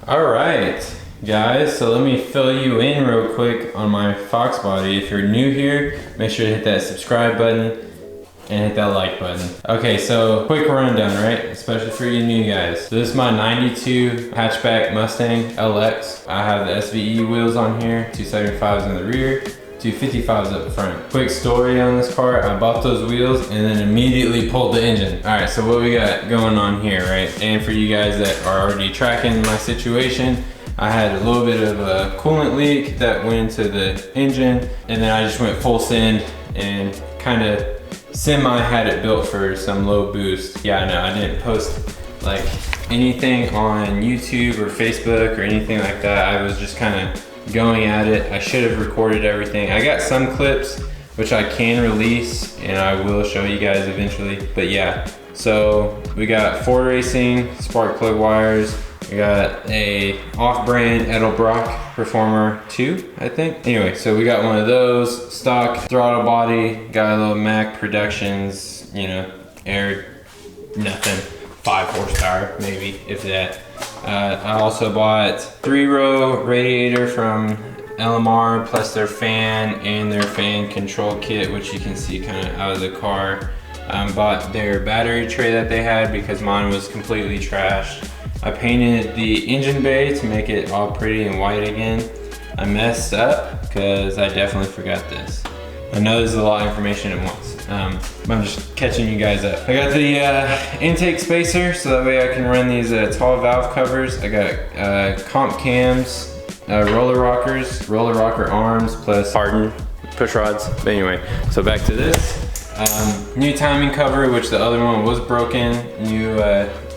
Alright guys, so let me fill you in real quick on my Foxbody. If you're new here, make sure to hit that subscribe button and hit that like button. Okay, so quick rundown, right? Especially for you new guys. So this is my 92 hatchback Mustang LX. I have the SVE wheels on here, 275s in the rear, 255s up front. Quick story on this car, I bought those wheels and then immediately pulled the engine. All right, so what we got going on here, right? And for you guys that are already tracking my situation, I had a little bit of a coolant leak that went into the engine, and then I just went full send and kind of semi had it built for some low boost. Yeah, no, I didn't post like anything on YouTube or Facebook or anything like that. I was just kind of going at it. I should have recorded everything. I got some clips which I can release and I will show you guys eventually. But yeah, so we got Ford Racing spark plug wires. We got a off-brand Edelbrock Performer 2, I think. Anyway, so we got one of those, stock throttle body, got a little Mac Productions, you know, air, nothing, 5 horsepower maybe, if that. I also bought 3-row radiator from LMR, plus their fan and their fan control kit, which you can see kind of out of the car. Bought their battery tray that they had because mine was completely trashed. I painted the engine bay to make it all pretty and white again. I messed up because I definitely forgot this. I know this is a lot of information at once, but I'm just catching you guys up. I got the intake spacer so that way I can run these tall valve covers. I got comp cams, roller rockers, roller rocker arms, plus hardened push rods. But anyway, so back to this. New timing cover, which the other one was broken. New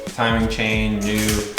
timing chain, new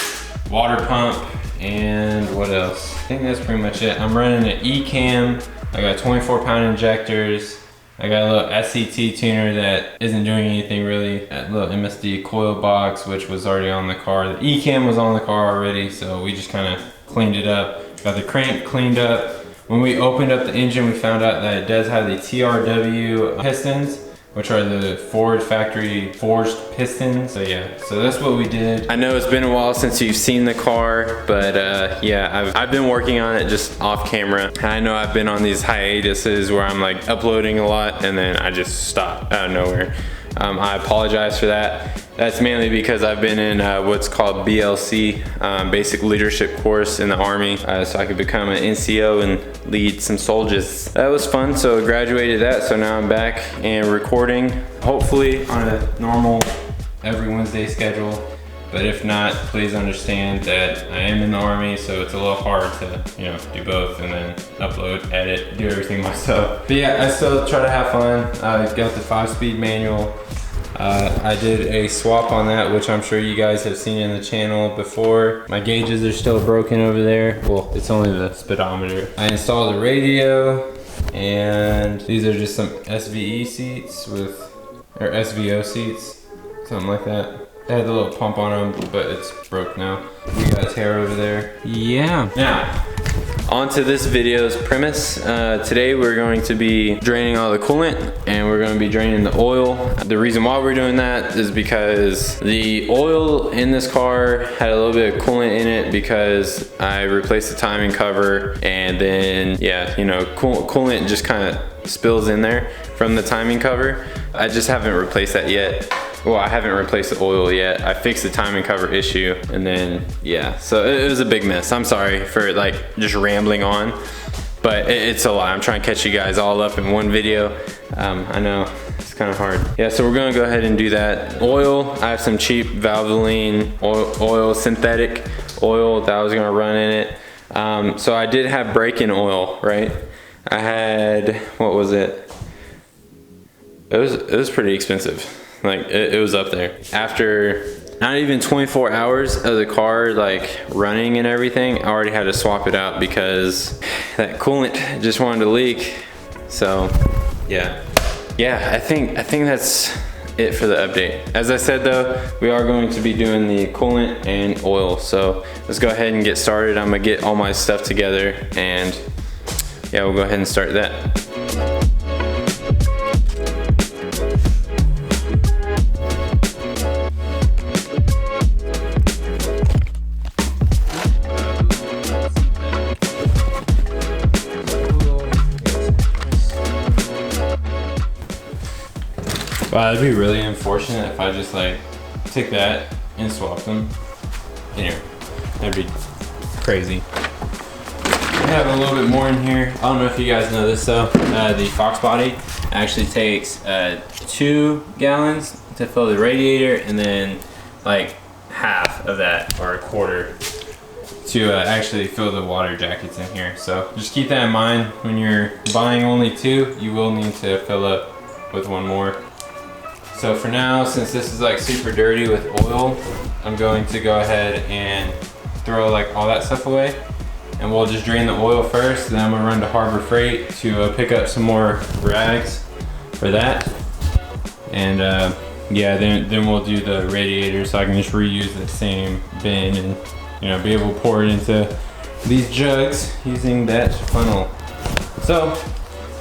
water pump, and what else? I think that's pretty much it. I'm running an E-cam. I got 24-pound injectors. I got a little SCT tuner that isn't doing anything really. A little MSD coil box, which was already on the car. The E-cam was on the car already, so we just kind of cleaned it up. Got the crank cleaned up. When we opened up the engine, we found out that it does have the TRW pistons, which are the Ford factory forged pistons. So yeah, so that's what we did. I know it's been a while since you've seen the car, but yeah, I've been working on it just off camera. I know I've been on these hiatuses where I'm like uploading a lot and then I just stop out of nowhere. I apologize for that. That's mainly because I've been in what's called BLC, basic leadership course in the Army, so I could become an NCO and lead some soldiers. That was fun, so I graduated that, so now I'm back and recording, hopefully on a normal every Wednesday schedule. But if not, please understand that I am in the Army, so it's a little hard to, you know, do both and then upload, edit, do everything myself. But yeah, I still try to have fun. I got the 5-speed manual. I did a swap on that, which I'm sure you guys have seen in the channel before. My gauges are still broken over there. Well, it's only the speedometer. I installed the radio, and these are just some SVE seats or SVO seats, something like that. It had the little pump on them, but it's broke now. We got a tear over there. Yeah. Now, on to this video's premise. Today we're going to be draining all the coolant and we're going to be draining the oil. The reason why we're doing that is because the oil in this car had a little bit of coolant in it because I replaced the timing cover, and then yeah, you know, coolant just kind of spills in there from the timing cover. I just haven't replaced that yet. Well, I haven't replaced the oil yet. I fixed the timing cover issue, and then yeah, so it was a big mess. I'm sorry for like just rambling on, but it's a lot. I'm trying to catch you guys all up in one video. I know it's kind of hard. Yeah, so we're gonna go ahead and do that. Oil, I have some cheap Valvoline oil, synthetic oil that I was gonna run in it. So I did have break-in oil, right? I had, what was it? It was pretty expensive. Like it was up there. After not even 24 hours of the car like running and everything, I already had to swap it out because that coolant just wanted to leak. So yeah, I think that's it for the update. As I said though, we are going to be doing the coolant and oil. So let's go ahead and get started. I'm gonna get all my stuff together and yeah, we'll go ahead and start that. Wow, that'd be really unfortunate if I just like took that and swapped them. Anyway, that'd be crazy. We have a little bit more in here. I don't know if you guys know this though. The Foxbody actually takes 2 gallons to fill the radiator, and then like half of that, or a quarter, to actually fill the water jackets in here. So just keep that in mind when you're buying only 2. You will need to fill up with 1 more. So for now, since this is like super dirty with oil, I'm going to go ahead and throw like all that stuff away, and we'll just drain the oil first. Then I'm gonna run to Harbor Freight to pick up some more rags for that, and yeah, then we'll do the radiator, so I can just reuse the same bin and, you know, be able to pour it into these jugs using that funnel. So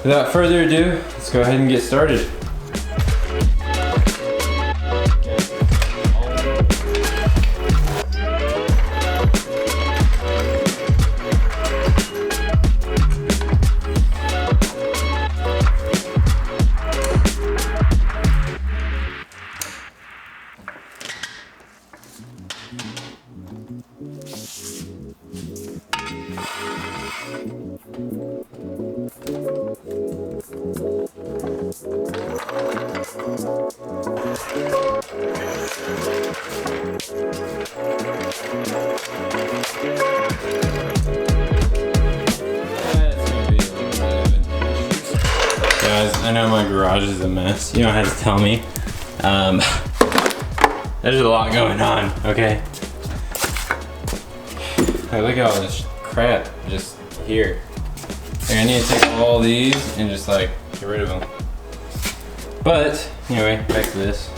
without further ado, let's go ahead and get started. Guys, I know my garage is a mess. You don't have to tell me. There's a lot going on, okay? Hey, look at all this crap just here. Like, I need to take all these and just like get rid of them. But anyway, back to this.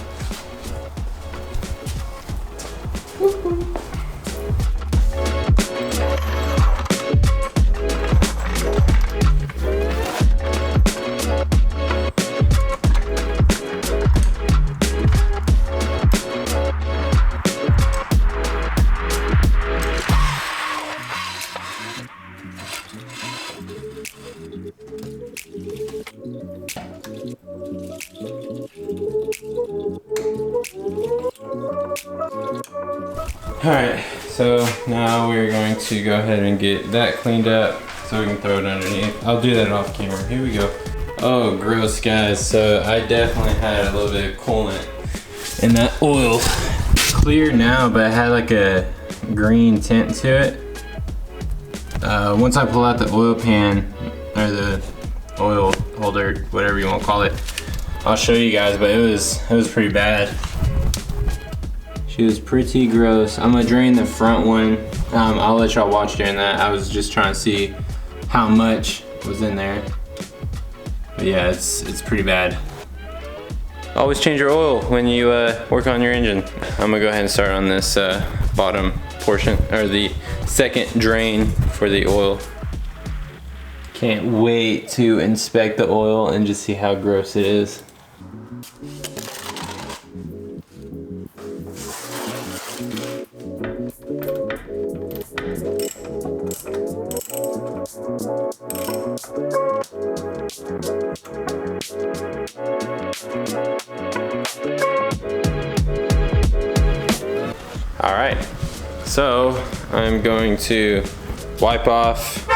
Alright, so now we're going to go ahead and get that cleaned up so we can throw it underneath. I'll do that off camera. Here we go. Oh, gross, guys. So I definitely had a little bit of coolant in that oil. It's clear now, but it had like a green tint to it. Once I pull out the oil pan, or the oil holder, whatever you want to call it, I'll show you guys, but it was pretty bad. She was pretty gross. I'm gonna drain the front one. I'll let y'all watch during that. I was just trying to see how much was in there. But yeah, it's pretty bad. Always change your oil when you work on your engine. I'm gonna go ahead and start on this bottom portion, or the second drain for the oil. Can't wait to inspect the oil and just see how gross it is. Alright, so I'm going to wipe off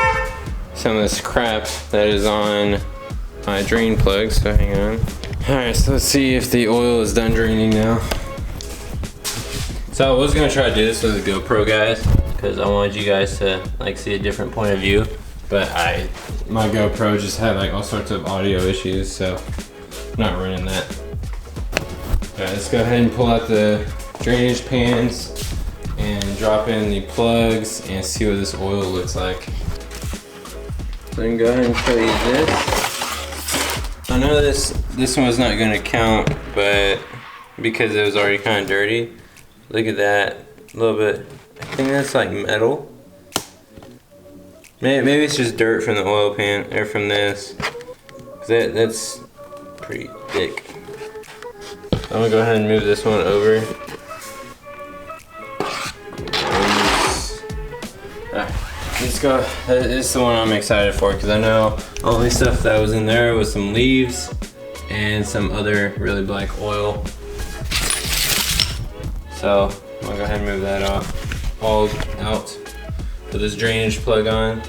some of this crap that is on my drain plug, so hang on. Alright, so let's see if the oil is done draining now. So I was gonna try to do this with a GoPro, guys, because I wanted you guys to like see a different point of view, but my GoPro just had like all sorts of audio issues, so I'm not running that. Alright, let's go ahead and pull out the drainage pans and drop in the plugs and see what this oil looks like. So I can go ahead and show you this. I know this one's not gonna count, but because it was already kind of dirty, look at that, a little bit. I think that's like metal. Maybe it's just dirt from the oil pan, or from this. That's pretty thick. I'm gonna go ahead and move this one over. Let's go. This is the one I'm excited for, because I know only stuff that was in there was some leaves and some other really black oil. So I'm gonna go ahead and move that all out. Put this drainage plug on.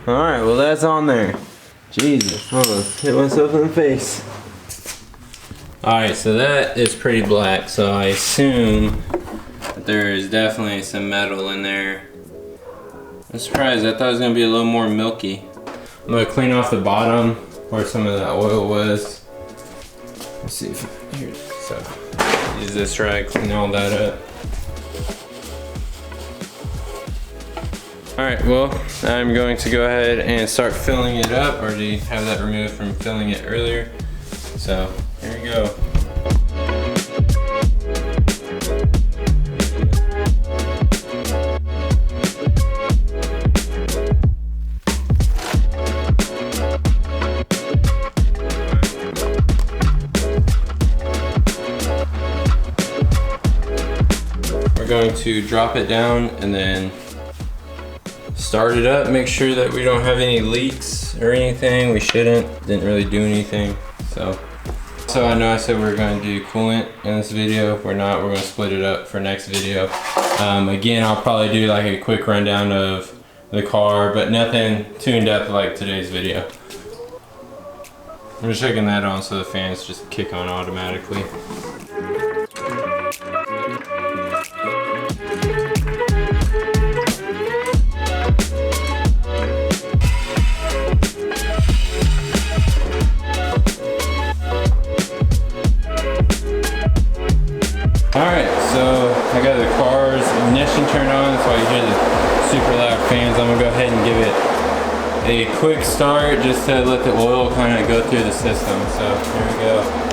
Alright, well that's on there. Jesus, almost hit myself in the face. Alright, so that is pretty black, so I assume that there is definitely some metal in there. I'm surprised, I thought it was going to be a little more milky. I'm going to clean off the bottom where some of that oil was. Let's see if, here, so use this rag, clean all that up. Alright, well, I'm going to go ahead and start filling it up. Already have that removed from filling it earlier. So, here we go. We're going to drop it down and then start it up, make sure that we don't have any leaks or anything. We shouldn't, didn't really do anything. So I know I said we were going to do coolant in this video. We're not, we're going to split it up for next video. Again, I'll probably do like a quick rundown of the car, but nothing too in depth like today's video. I'm just checking that on so the fans just kick on automatically. Alright, so I got the car's ignition turned on, that's why you hear the super loud fans. I'm going to go ahead and give it a quick start just to let the oil kind of go through the system. So here we go.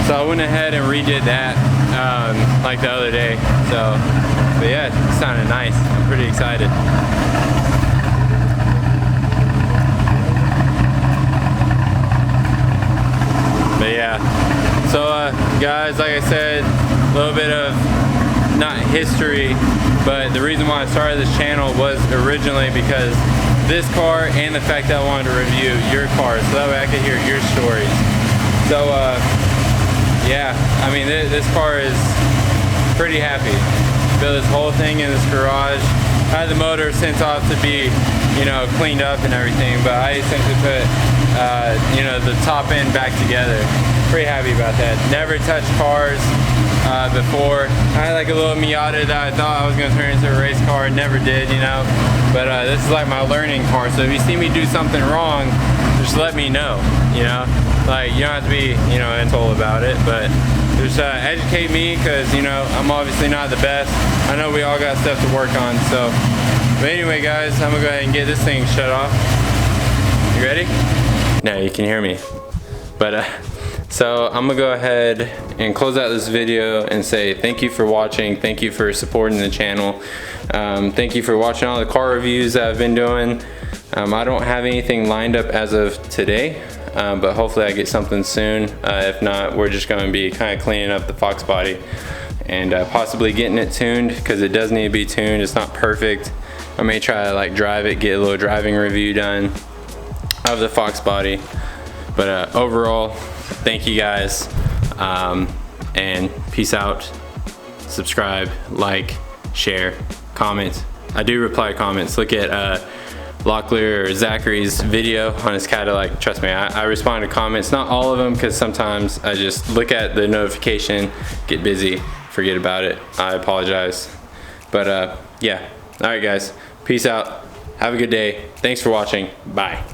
So I went ahead and redid that like the other day. So, but yeah, it sounded nice. I'm pretty excited. But yeah, so guys, like I said, a little bit of not history, but the reason why I started this channel was originally because this car and the fact that I wanted to review your car, so that way I could hear your stories. So yeah, I mean this car is pretty happy. Built this whole thing in this garage. I had the motor sent off to be, you know, cleaned up and everything, but I essentially put you know, the top end back together. Pretty happy about that. Never touched cars before. I had like a little Miata that I thought I was gonna turn into a race car. Never did, you know. But this is like my learning car. So if you see me do something wrong, just let me know, you know. Like, you don't have to be, you know, asshole about it, but just educate me, because, you know, I'm obviously not the best. I know we all got stuff to work on, so But anyway guys, I'm gonna go ahead and get this thing shut off. You ready? Now you can hear me. But so I'm gonna go ahead and close out this video and say thank you for watching, thank you for supporting the channel, thank you for watching all the car reviews that I've been doing. I don't have anything lined up as of today, but hopefully I get something soon. If not, we're just gonna be kind of cleaning up the Foxbody and possibly getting it tuned, because it does need to be tuned. It's not perfect. I may try to like drive it, get a little driving review done of the Foxbody. But overall, thank you guys, and peace out. Subscribe, like, share, comment. I do reply to comments. Look at Locklear or Zachary's video on his Cadillac. Trust me, I respond to comments. Not all of them, because sometimes I just look at the notification, get busy, forget about it. I apologize. But yeah, all right guys, peace out. Have a good day. Thanks for watching. Bye.